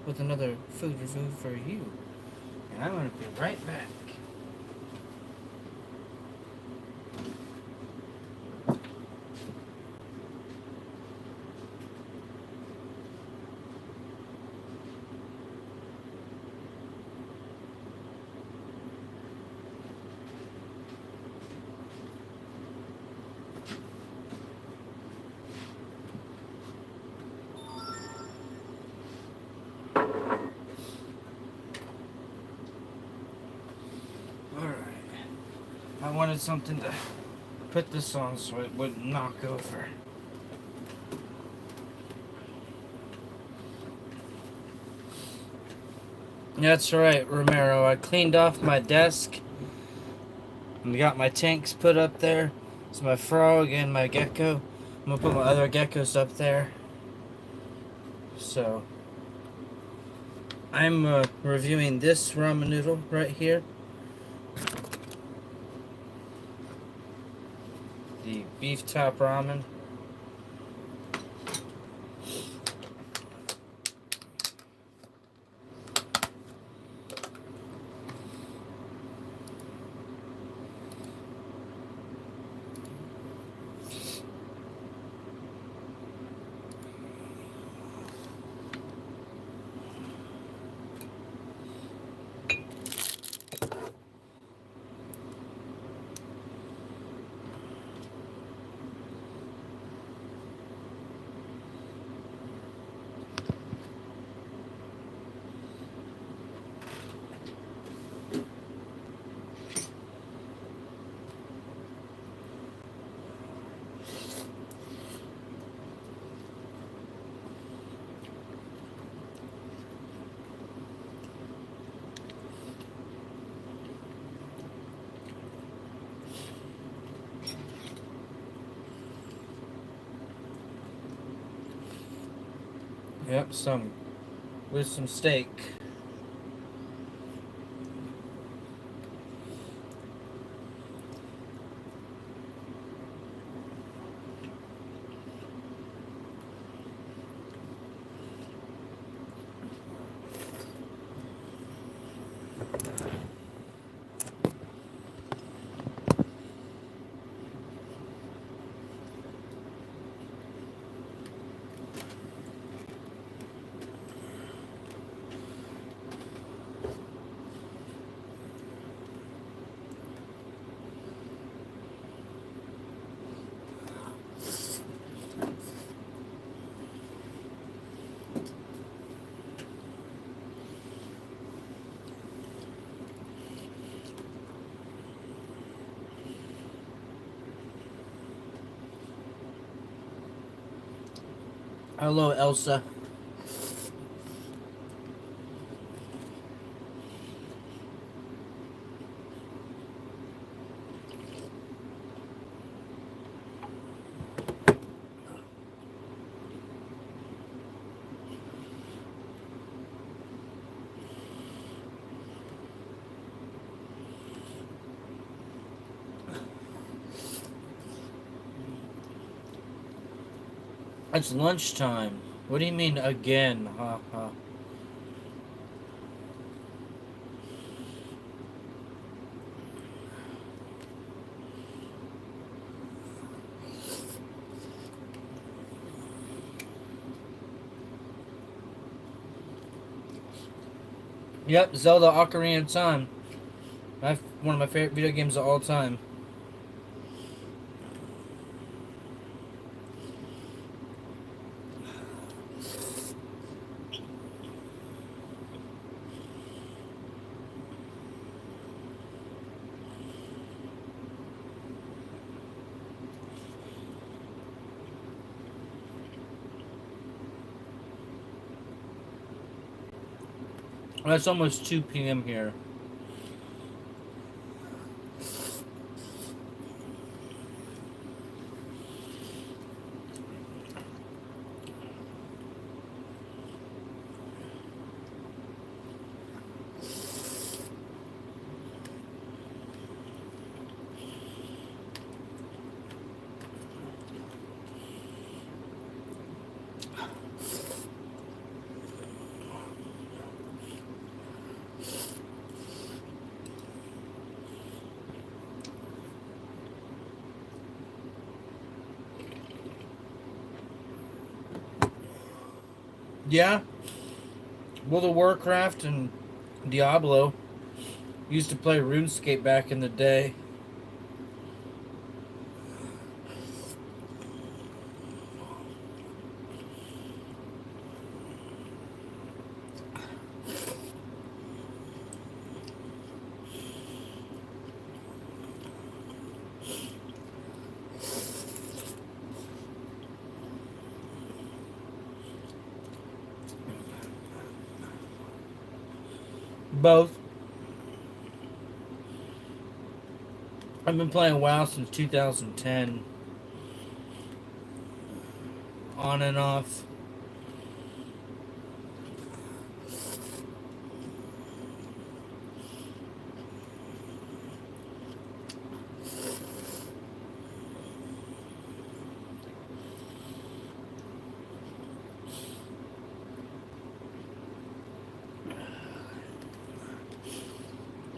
with another food review for you. And I'm going to be right back. Alright. I wanted something to put this on so it wouldn't knock over. That's right, Romero. I cleaned off my desk and got my tanks put up there. It's my frog and my gecko. I'm gonna put my other geckos up there. So, I'm reviewing this ramen noodle right here. The beef top ramen. Yep, with some steak. Hello, Elsa. It's lunchtime. What do you mean again? Ha ha. Yep, Zelda Ocarina of Time. One of my favorite video games of all time. Well, it's almost 2 p.m. here. Yeah, World of Warcraft and Diablo. Used to play RuneScape back in the day. Both. I've been playing WoW since 2010, on and off.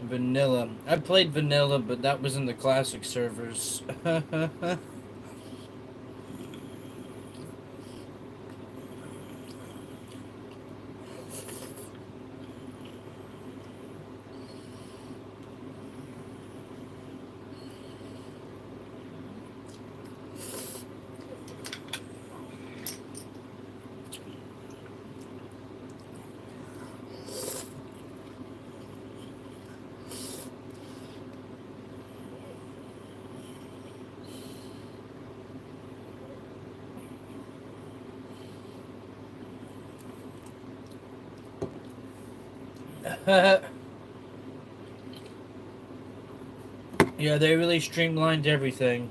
Vanilla. I played vanilla, but that was in the classic servers. Yeah, they really streamlined everything.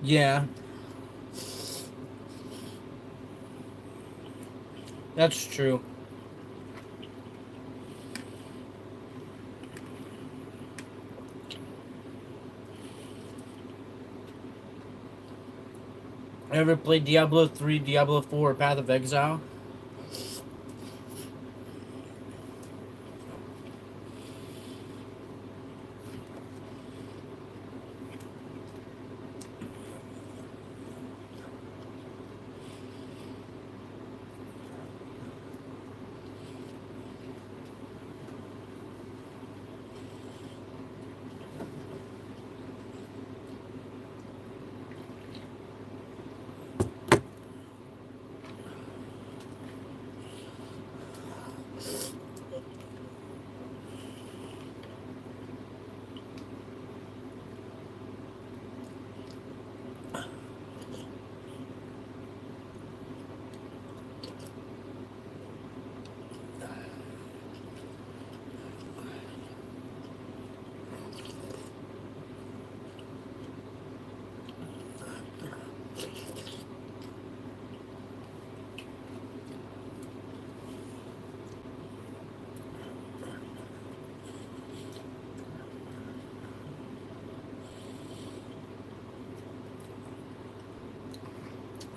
Yeah, that's true. Ever played Diablo 3, Diablo 4, or Path of Exile?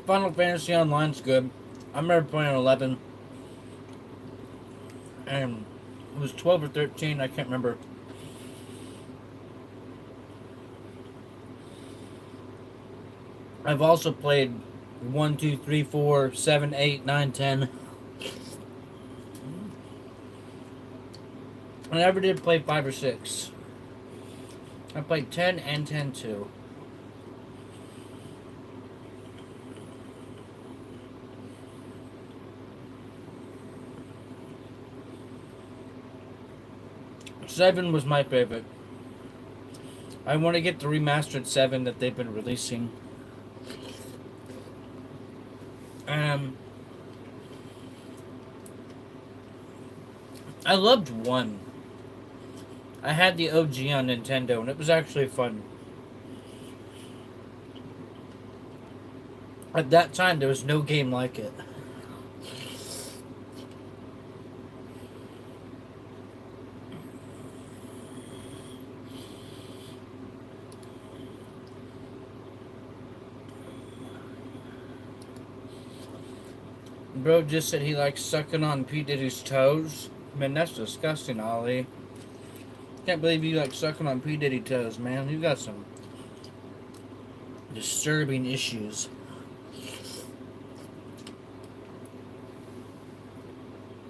'Final Fantasy Online's good. I remember playing 11, and it was 12 or 13, I can't remember. I've also played 1, 2, 3, 4, 7, 8, 9, 10. I never did play 5 or 6. I played 10 and 10 too. Seven was my favorite. I want to get the remastered 7 that they've been releasing. Um, I loved 1. I had the OG on Nintendo, and it was actually fun. At that time, there was no game like it. Bro just said he likes sucking on P. Diddy's toes. Man, that's disgusting, Ollie. Can't believe you like sucking on P. Diddy toes, man. You got some disturbing issues.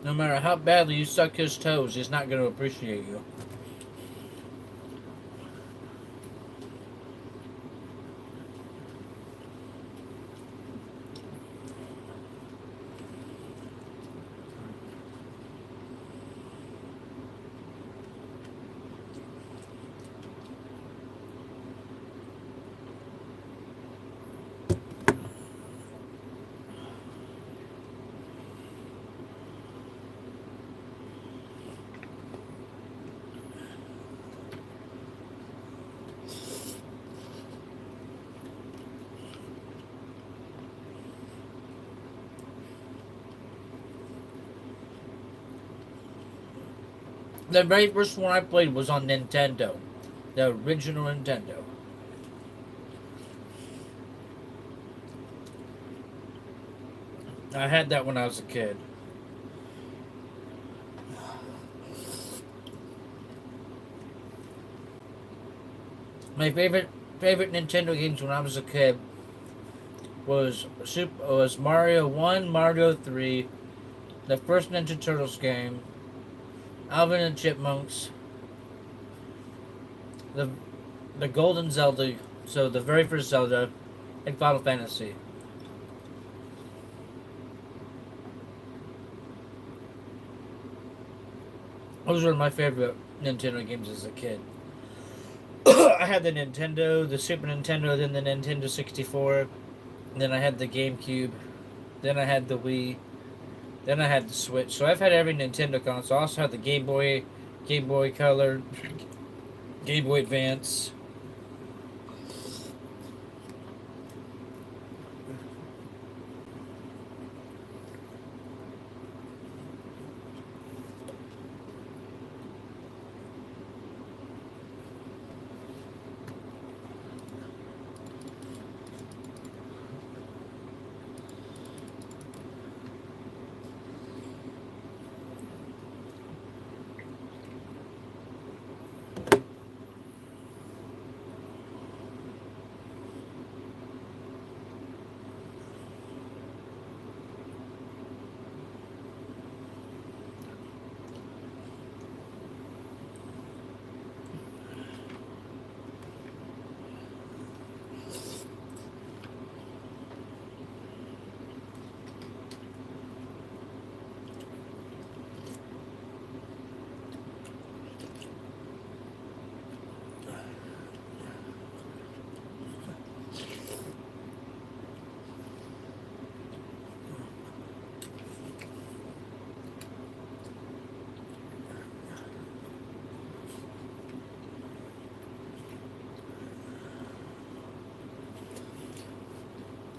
No matter how badly you suck his toes, he's not going to appreciate you. The very first one I played was on Nintendo. The original Nintendo. I had that when I was a kid. My favorite Nintendo games when I was a kid was Mario 1, Mario 3, the first Ninja Turtles game, Alvin and Chipmunks, the the Golden Zelda, so the very first Zelda, and Final Fantasy. Those were my favorite Nintendo games as a kid. I had the Nintendo, the Super Nintendo, then the Nintendo 64, then I had the GameCube, then I had the Wii, then I had the Switch. So I've had every Nintendo console. I also had the Game Boy, Game Boy Color, Game Boy Advance.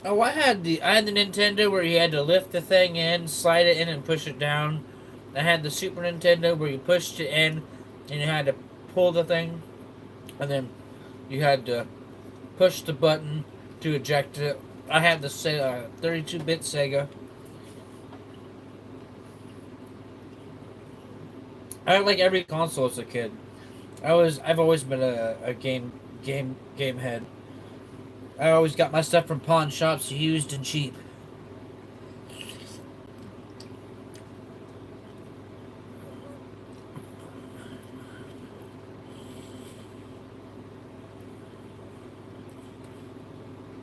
Oh, I had the Nintendo where you had to lift the thing in, slide it in, and push it down. I had the Super Nintendo where you pushed it in, and you had to pull the thing, and then you had to push the button to eject it. I had the 32-bit Sega. I had like every console as a kid. I've always been a game head. I always got my stuff from pawn shops, used and cheap.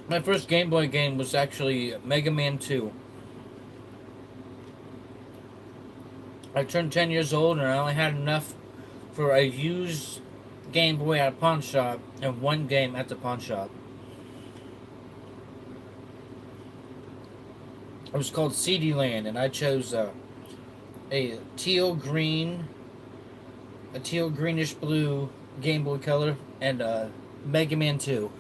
My first Game Boy game was actually Mega Man 2. I turned 10 years old and I only had enough for a used Game Boy at a pawn shop and one game at the pawn shop. It was called CD Land, and I chose a teal greenish blue Game Boy Color, and Mega Man 2.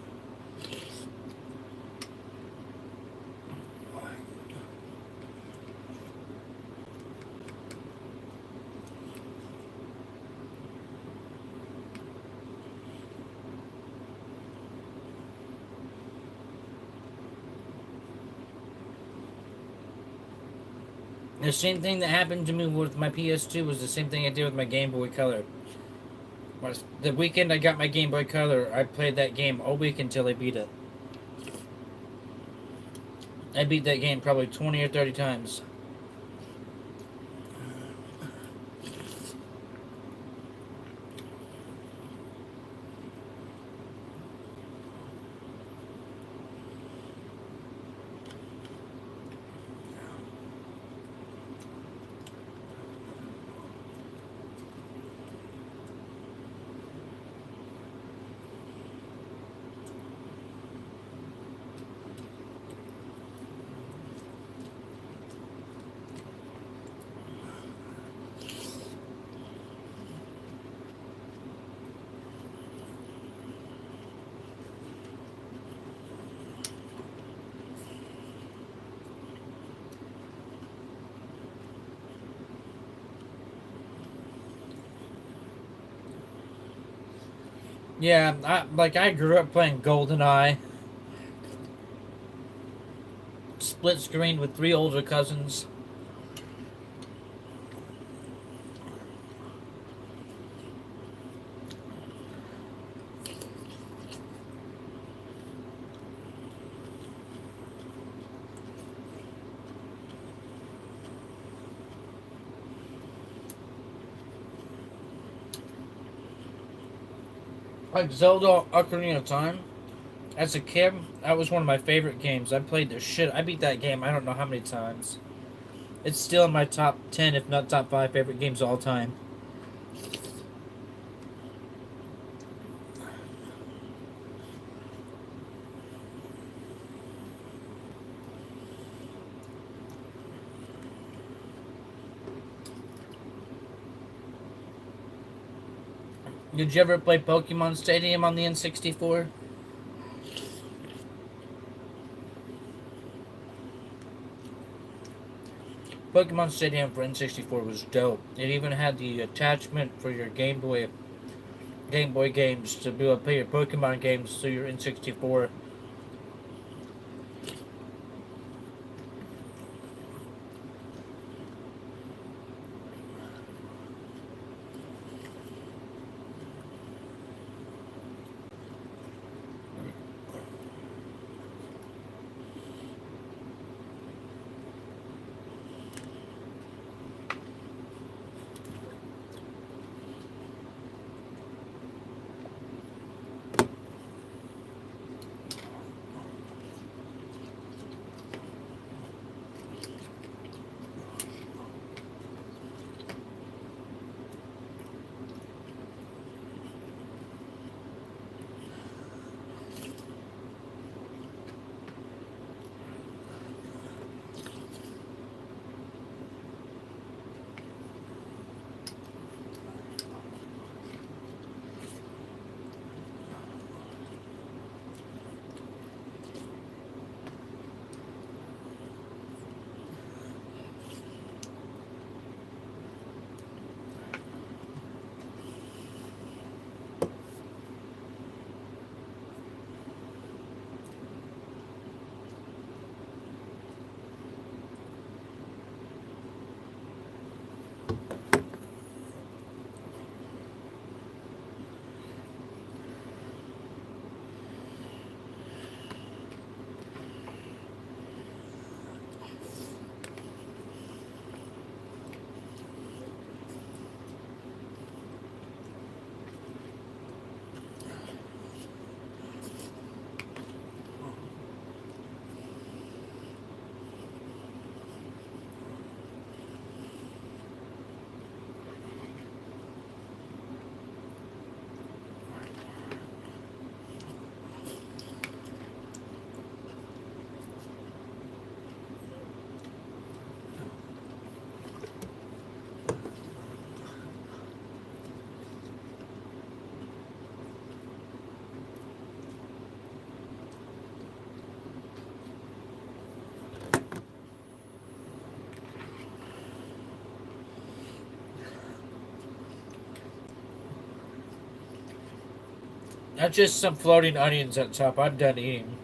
The same thing that happened to me with my PS2 was the same thing I did with my Game Boy Color. The weekend I got my Game Boy Color, I played that game all week until I beat it. I beat that game probably 20 or 30 times. Yeah, I grew up playing GoldenEye, split screen with three older cousins. Like Zelda Ocarina of Time. As a kid, that was one of my favorite games. I played the shit. I beat that game I don't know how many times. It's still in my top 10, if not top 5 favorite games of all time. Did you ever play Pokemon Stadium on the N64? Pokemon Stadium for N64 was dope. It even had the attachment for your Game Boy games to be able to play your Pokemon games through your N64. Not just some floating onions on top. I'm done eating.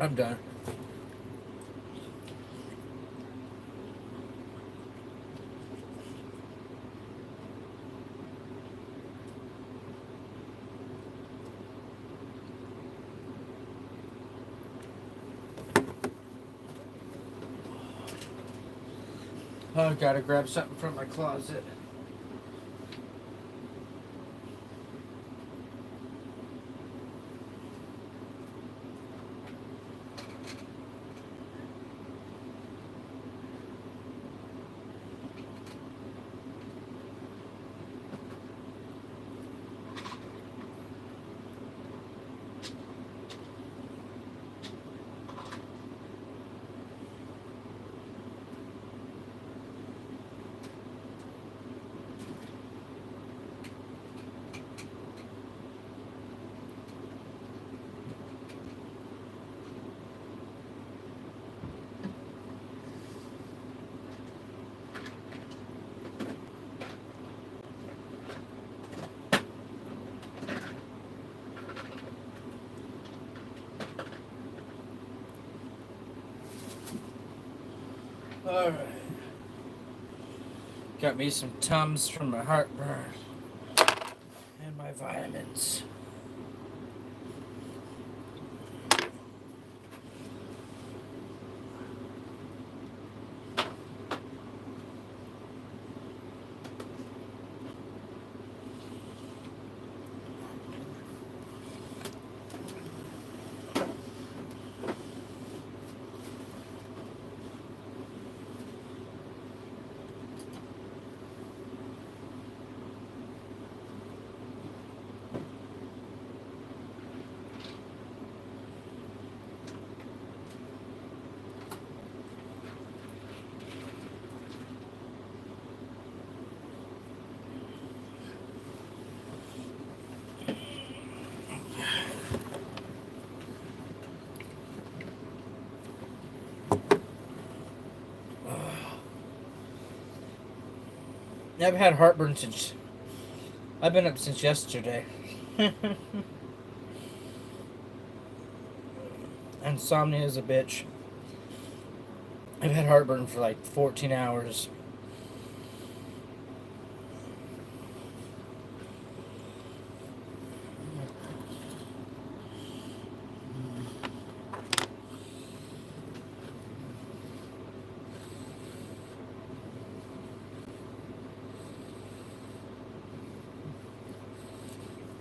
I'm done. Oh, I gotta grab something from my closet. Alright. Got me some Tums from my heartburn. And my vitamins. I've had heartburn since... I've been up since yesterday. Insomnia is a bitch. I've had heartburn for like 14 hours.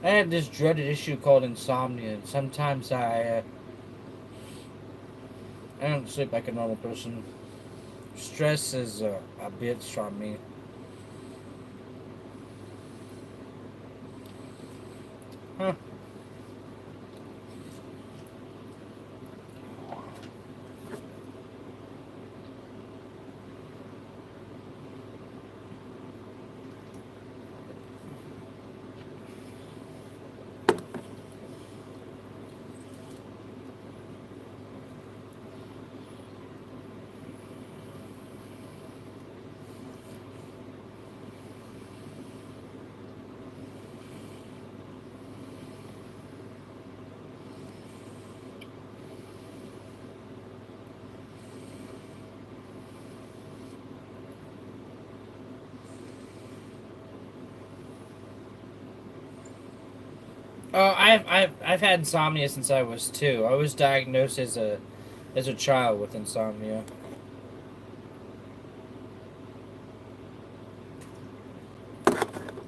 I have this dreaded issue called insomnia. Sometimes I don't sleep like a normal person. Stress is a bitch on me. Huh. Oh, I've had insomnia since I was 2. I was diagnosed as a child with insomnia.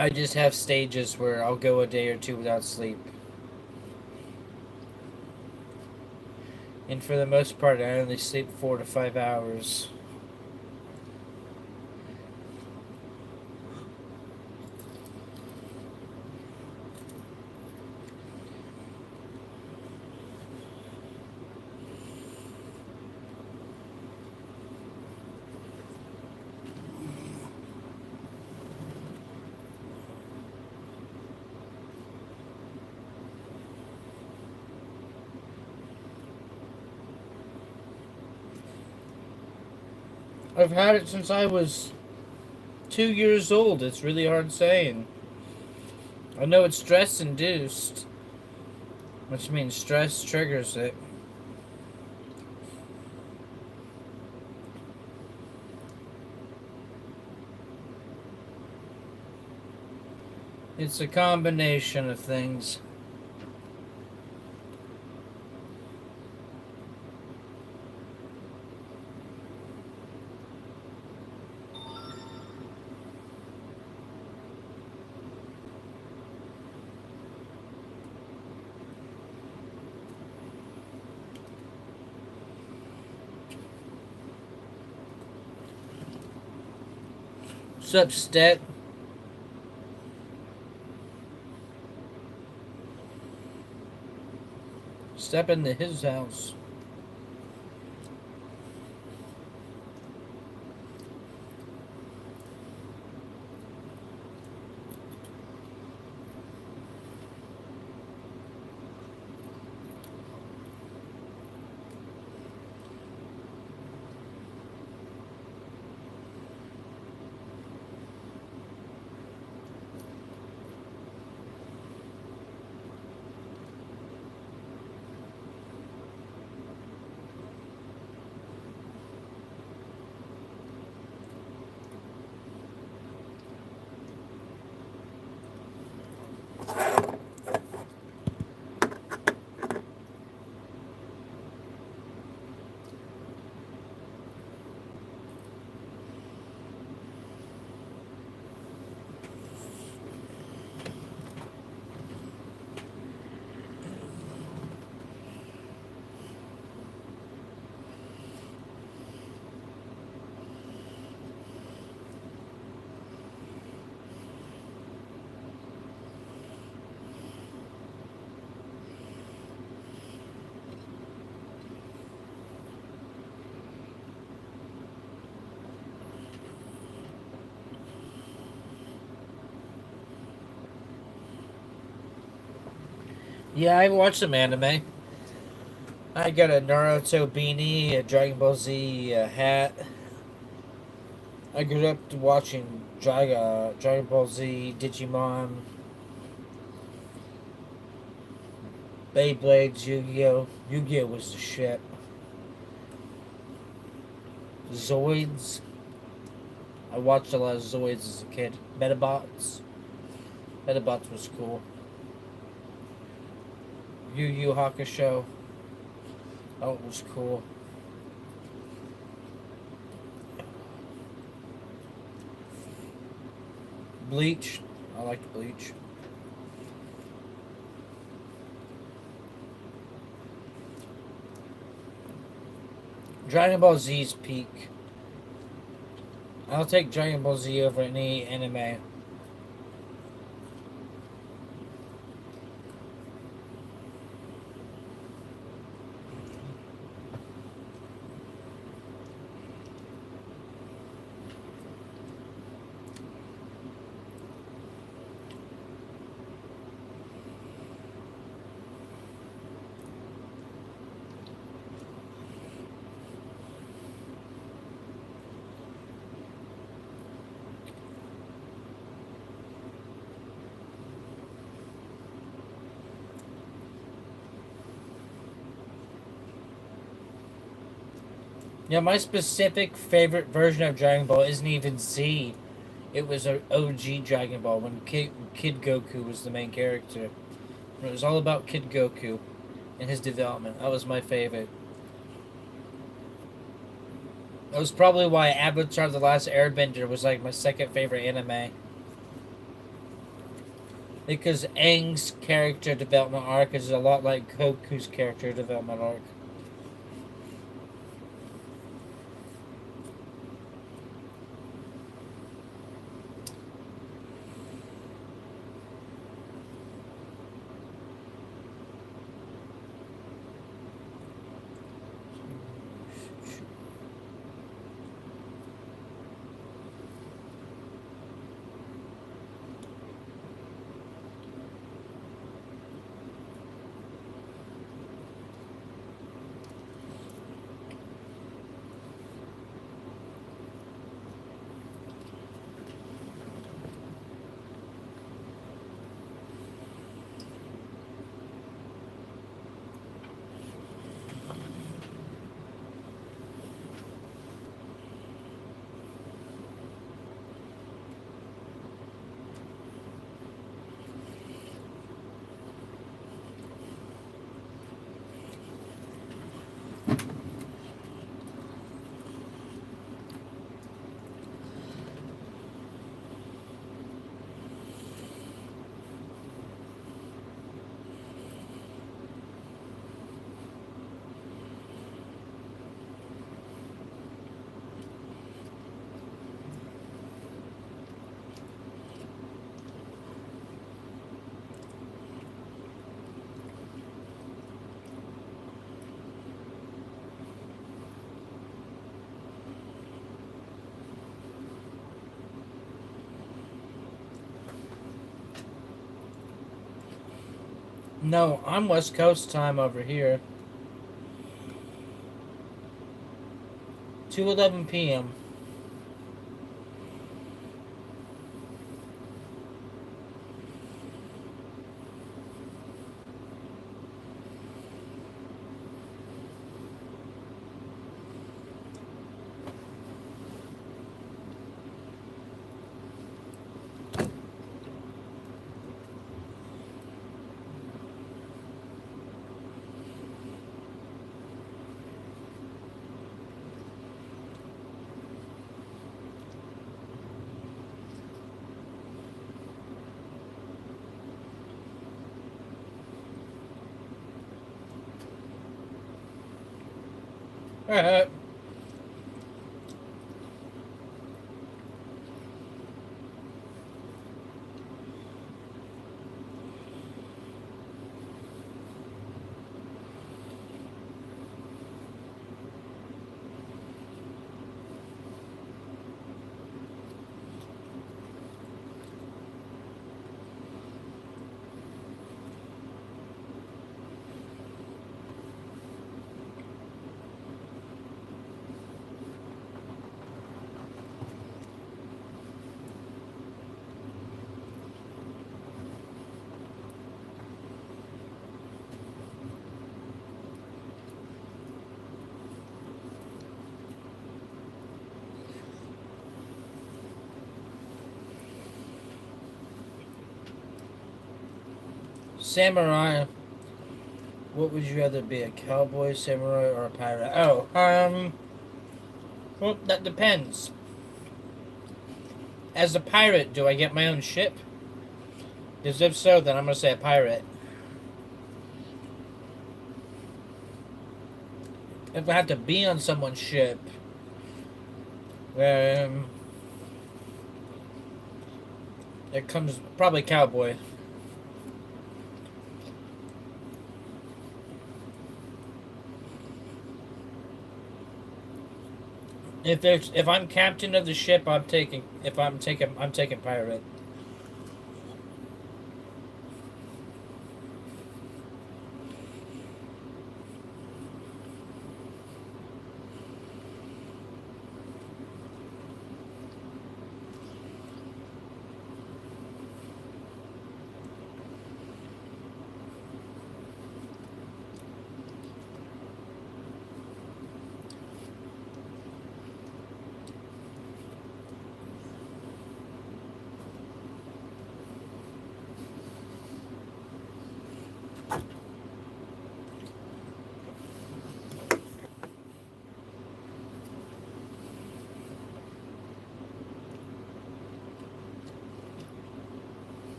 I just have stages where I'll go a day or 2 without sleep. And for the most part, I only sleep 4 to 5 hours. I've had it since I was 2 years old. It's really hard saying. I know it's stress induced, which means stress triggers it. It's a combination of things. What's up, Stet? Step into his house. Yeah, I watched some anime. I got a Naruto beanie, a Dragon Ball Z hat. I grew up watching Dragon Ball Z, Digimon, Beyblades, Yu-Gi-Oh! Yu-Gi-Oh! Was the shit. Zoids. I watched a lot of Zoids as a kid. Metabots. Metabots was cool. Yu Yu Hakusho. Oh, it was cool. Bleach. I liked Bleach. Dragon Ball Z's peak. I'll take Dragon Ball Z over any anime. Yeah, my specific favorite version of Dragon Ball isn't even Z. It was a OG Dragon Ball when Kid Goku was the main character. It was all about Kid Goku and his development. That was my favorite. That was probably why Avatar: The Last Airbender was like my second favorite anime. Because Aang's character development arc is a lot like Goku's character development arc. No, I'm West Coast time over here. 2:11 p.m. Samurai. What would you rather be, a cowboy, samurai, or a pirate? Oh, well, that depends. As a pirate, do I get my own ship? Because if so, then I'm gonna say a pirate. If I have to be on someone's ship, um, it comes probably cowboy. If I'm captain of the ship, I'm taking. If I'm taking pirate.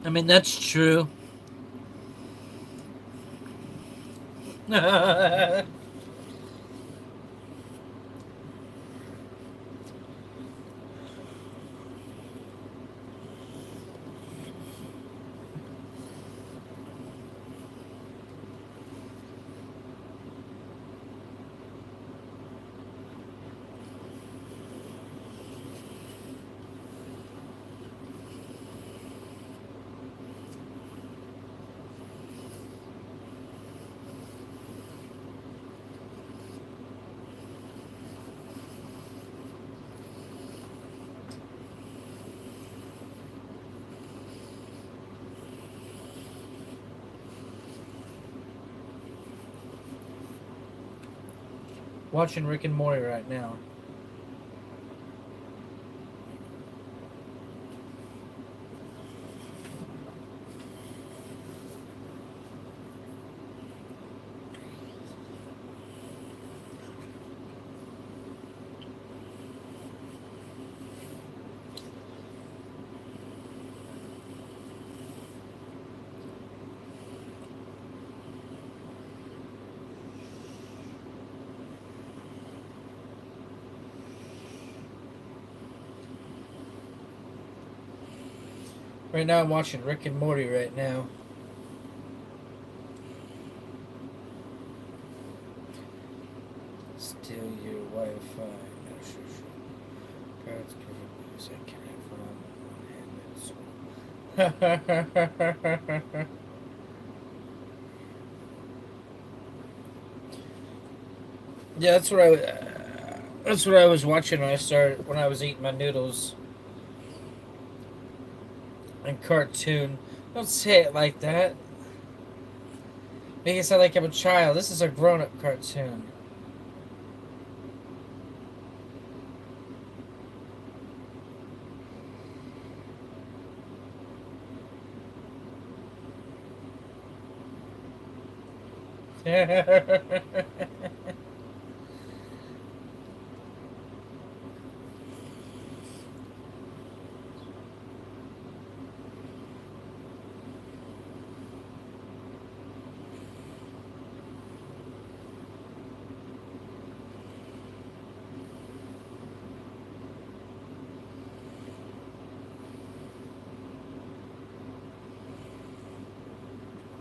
I mean, that's true. Watching Rick and Morty right now. Right now I'm watching Rick and Morty right now. Steal your Wi-Fi. No, sure. Parents give you news I can have one hand. Yeah, that's what I was watching when I was eating my noodles and cartoon. Don't say it like that. Make it sound like I'm a child. This is a grown-up cartoon.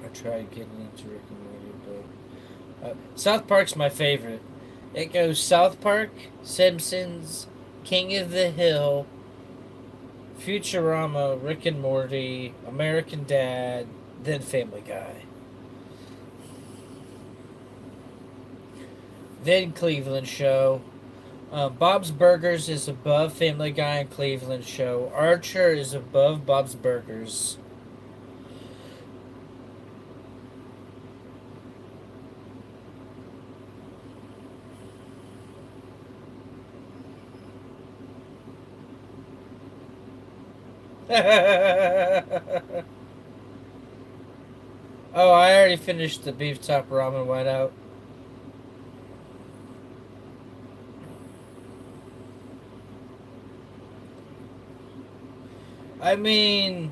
I tried getting into Rick and Morty, but South Park's my favorite. It goes South Park, Simpsons, King of the Hill, Futurama, Rick and Morty, American Dad, then Family Guy, then Cleveland Show. Bob's Burgers is above Family Guy and Cleveland Show. Archer is above Bob's Burgers. Oh, I already finished the beef top ramen whiteout. I mean,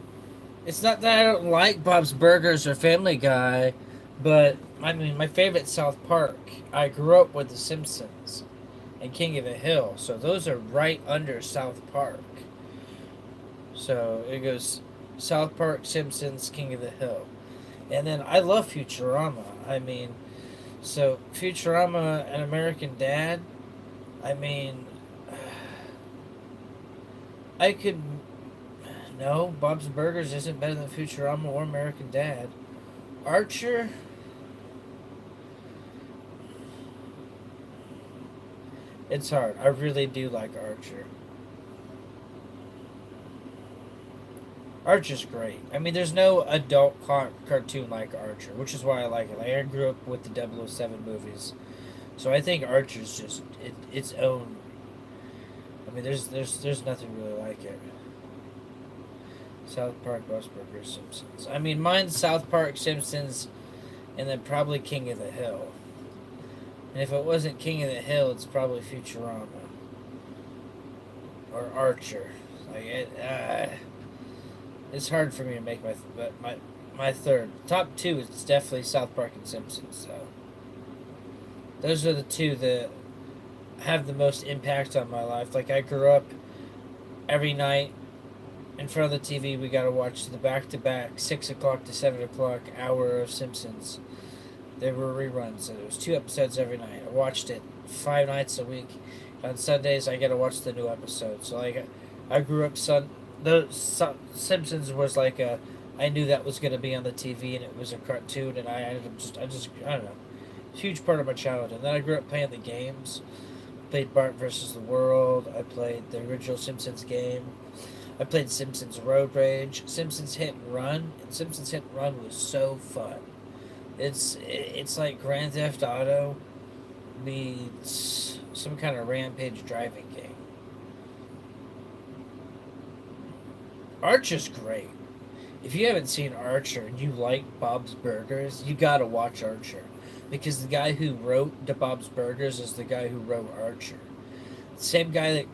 it's not that I don't like Bob's Burgers or Family Guy, but I mean, my favorite South Park. I grew up with The Simpsons and King of the Hill, so those are right under South Park. So it goes South Park, Simpsons, King of the Hill. And then I love Futurama. I mean, so Futurama and American Dad, I mean, I could. No, Bob's Burgers isn't better than Futurama or American Dad. Archer, it's hard. I really do like Archer. Archer's great. I mean, there's no adult cartoon like Archer, which is why I like it. Like, I grew up with the 007 movies, so I think Archer's just its own. I mean, there's nothing really like it. South Park, Bob's Burgers, Simpsons. I mean, mine's South Park, Simpsons, and then probably King of the Hill. And if it wasn't King of the Hill, it's probably Futurama or Archer. Like it's hard for me to make my third. Top two is definitely South Park and Simpsons. So those are the two that have the most impact on my life. Like, I grew up every night in front of the TV. We got to watch the back-to-back 6 o'clock to 7 o'clock hour of Simpsons. There were reruns, so there was 2 episodes every night. I watched it 5 nights a week. On Sundays, I got to watch the new episode. So like, I grew up Simpsons was like a. I knew that was going to be on the TV, and it was a cartoon, and I don't know, huge part of my childhood. And then I grew up playing the games. Played Bart versus the World. I played the original Simpsons game. I played Simpsons Road Rage, Simpsons Hit and Run, and Simpsons Hit and Run was so fun. It's like Grand Theft Auto meets some kind of rampage driving game. Archer's great. If you haven't seen Archer and you like Bob's Burgers, you gotta watch Archer, because the guy who wrote the Bob's Burgers is the guy who wrote Archer. Same guy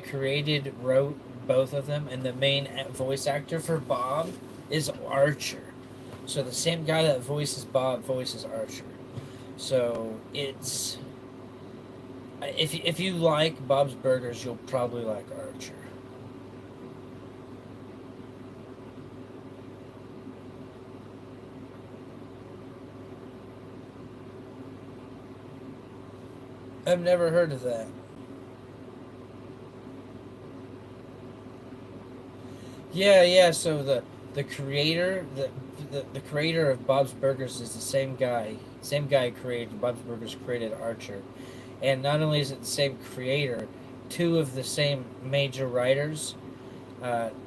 created, wrote both of them, and the main voice actor for Bob is Archer. So the same guy that voices Bob voices Archer. So it's if you like Bob's Burgers, you'll probably like Archer. I've never heard of that. Yeah, yeah. So the creator the creator of Bob's Burgers is the same guy. Same guy created Bob's Burgers created Archer, and not only is it the same creator, two of the same major writers,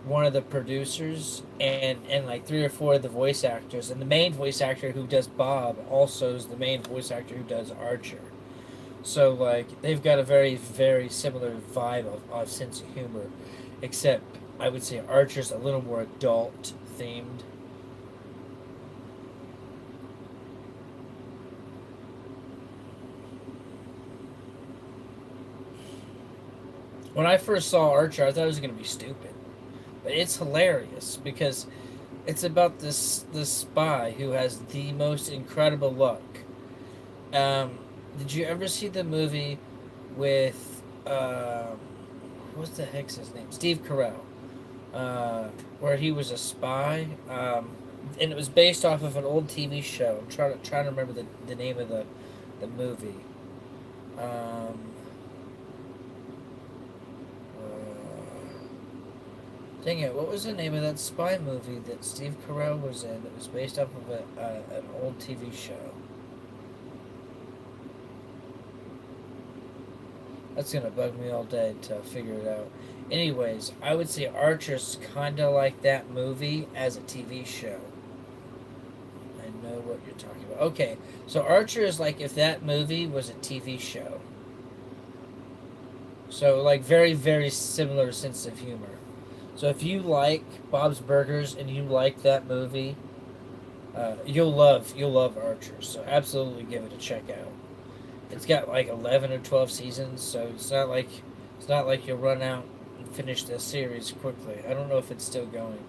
one of the producers, and like three or four of the voice actors, and the main voice actor who does Bob also is the main voice actor who does Archer. So like they've got a very similar vibe of sense of humor, except I would say Archer's a little more adult themed. When I first saw Archer, I thought it was going to be stupid, but it's hilarious because it's about this spy who has the most incredible luck. Um, did you ever see the movie with what the heck's his name? Steve Carell, where he was a spy, and it was based off of an old TV show. I'm trying to remember the name of the movie. Um, Dang it! What was the name of that spy movie that Steve Carell was in? That was based off of an old TV show. That's gonna bug me all day to figure it out. Anyways, I would say Archer's kind of like that movie as a TV show. I know what you're talking about. Okay, so Archer is like if that movie was a TV show. So like very similar sense of humor. So if you like Bob's Burgers and you like that movie, you'll love Archer. So absolutely give it a check out. It's got like 11 or 12 seasons, so it's not like you'll run out and finish the series quickly. I don't know if it's still going.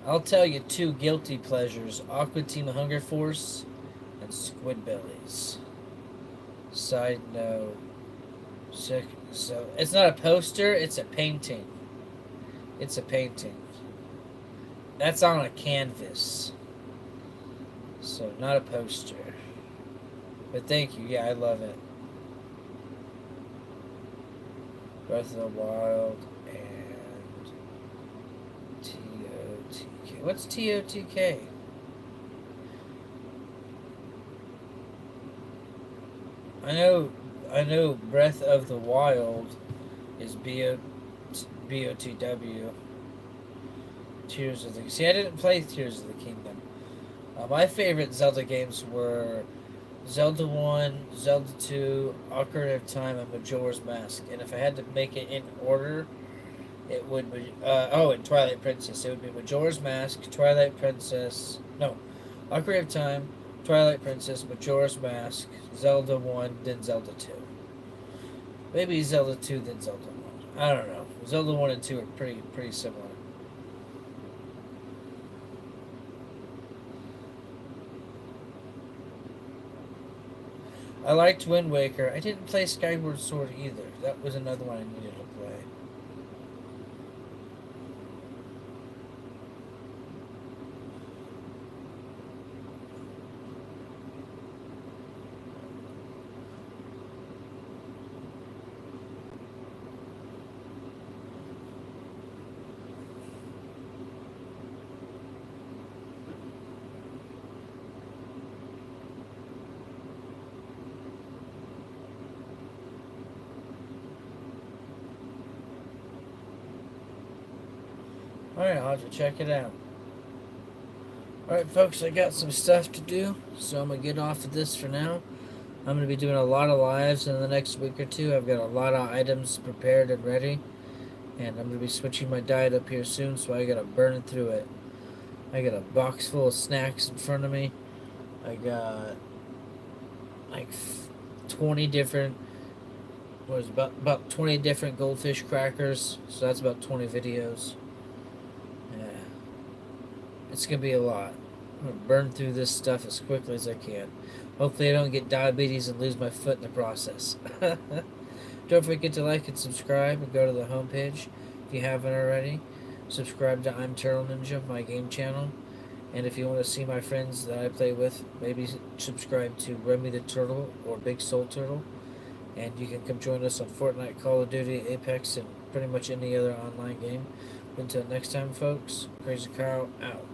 I'll tell you two guilty pleasures: Aqua Teen Hunger Force and Squidbillies. Side note. So it's not a poster, it's a painting. It's a painting. That's on a canvas. So not a poster. But thank you. Yeah, I love it. Breath of the Wild and TOTK. What's TOTK? I know I know Breath of the Wild is BOTW. Tears of the See, I didn't play Tears of the Kingdom. My favorite Zelda games were Zelda 1, Zelda 2, Ocarina of Time, and Majora's Mask. And if I had to make it in order, it would be. And Twilight Princess. It would be Majora's Mask, Twilight Princess. No, Ocarina of Time, Twilight Princess, Majora's Mask, Zelda 1, then Zelda 2. Maybe Zelda 2, then Zelda 1. I don't know. Zelda 1 and 2 are pretty similar. I liked Wind Waker. I didn't play Skyward Sword either. That was another one I needed to play. Alright, I'll have to check it out. Alright, folks, I got some stuff to do, so I'm going to get off of this for now. I'm going to be doing a lot of lives in the next week or two. I've got a lot of items prepared and ready, and I'm going to be switching my diet up here soon, so I got to burn through it. I got a box full of snacks in front of me. I got like 20 different, what is it, about 20 different goldfish crackers, so that's about 20 videos. Yeah. It's going to be a lot. I'm going to burn through this stuff as quickly as I can. Hopefully I don't get diabetes and lose my foot in the process. Don't forget to like and subscribe and go to the homepage if you haven't already. Subscribe to I'm Turtle Ninja, my game channel. And if you want to see my friends that I play with, maybe subscribe to Remy the Turtle or Big Soul Turtle. And you can come join us on Fortnite, Call of Duty, Apex, and pretty much any other online game. Until next time, folks, Crazy Carl out.